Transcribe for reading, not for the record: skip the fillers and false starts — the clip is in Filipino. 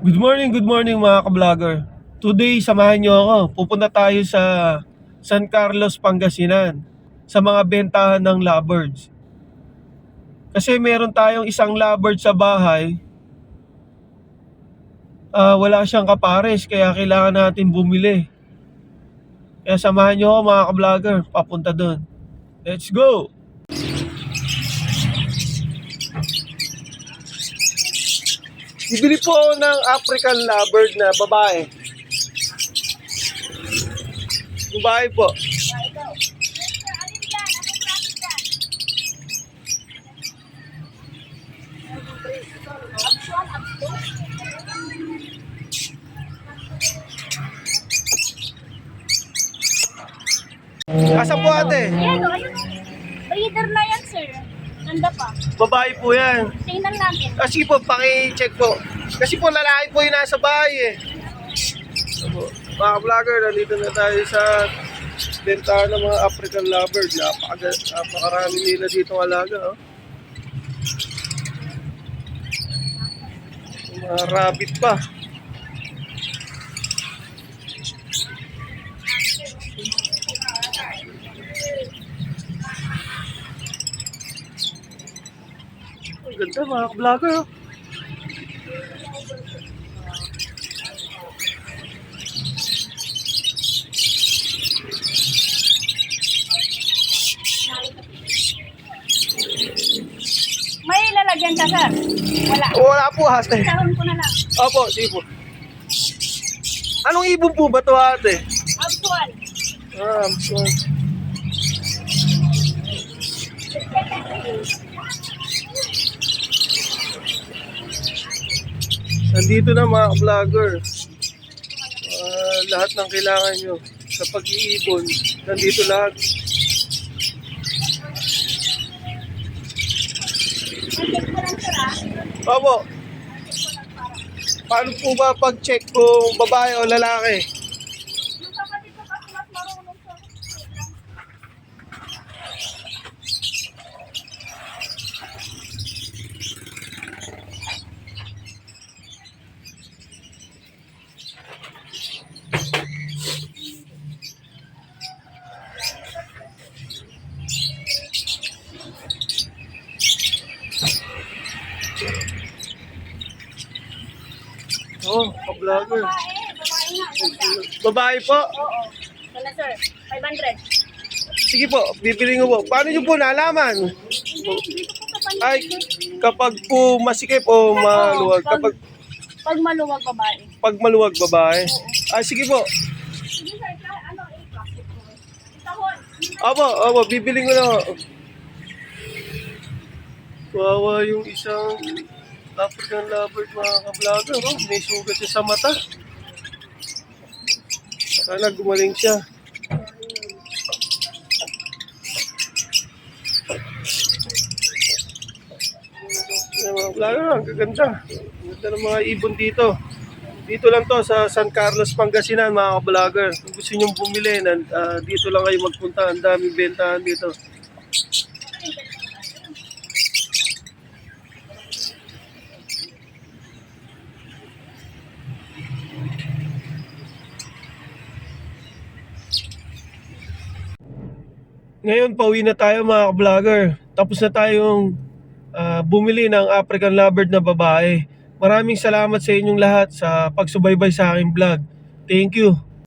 Good morning mga ka-vlogger. Today, samahan nyo ako. Pupunta tayo sa San Carlos, Pangasinan sa mga bentahan ng lovebirds. Kasi meron tayong isang lovebird sa bahay. Wala siyang kapares, kaya kailangan natin bumili. Kaya samahan nyo ako mga ka-vlogger. Papunta doon. Let's go! Bibili po ako ng African lovebird na babae. Babae po. Asa po ate? Ayan o, ayun. Breeder na yan, sir. Ganda pa. Babae po yan. Tingnan natin. Kasi po, paki-check po. Kasi po, lalaki po yung nasa bahay eh. Mga vlogger, nandito na tayo sa bentahan ng mga African lovebird. Napakarami nila dito alaga. Oh. Mga rabbit pa. Ang ganda mga vlogger. Oh. May lalagyan ka, sir? Wala. Wala po ate. Sahon ko na lang. Opo, sige po. Anong ibon po ba to ate? Actual. So, nandito na mga vlogger. Lahat ng kailangan nyo sa pag-iibon, nandito lahat. Opo. Paano po ba pag-check kung babae o lalaki? Yung kapatid ko kasi mas marunong sa Ka-vlogger. babae nga. Ganda. Babae po? Oo. Wala, sir. 500. Sige po, bibili ko po. Paano nyo po nalaman? Hindi, dito po sa panit. Ay, kapag po masikip o maluwag? Kapag Pag maluwag babae. pag maluwag babae? Ay, sige po. Sige, sir. Ano, plastic ko. Sahon. Opo, bibili ko na. Kawawa yung isang African lovebird mga ka-vlogger. Oh, may sugat siya sa mata. Sana gumaling siya. Yung mga vlogger, ang gaganda. Ang ganda ng mga ibon dito. Dito lang to sa San Carlos, Pangasinan mga ka-vlogger. Kung gusto nyo bumili, dito lang kayo magpunta. Ang daming bentahan dito. Ngayon, pauwi na tayo mga ka-vlogger. Tapos na tayong bumili ng African lovebird na babae. Maraming salamat sa inyong lahat sa pagsubaybay sa aking vlog. Thank you.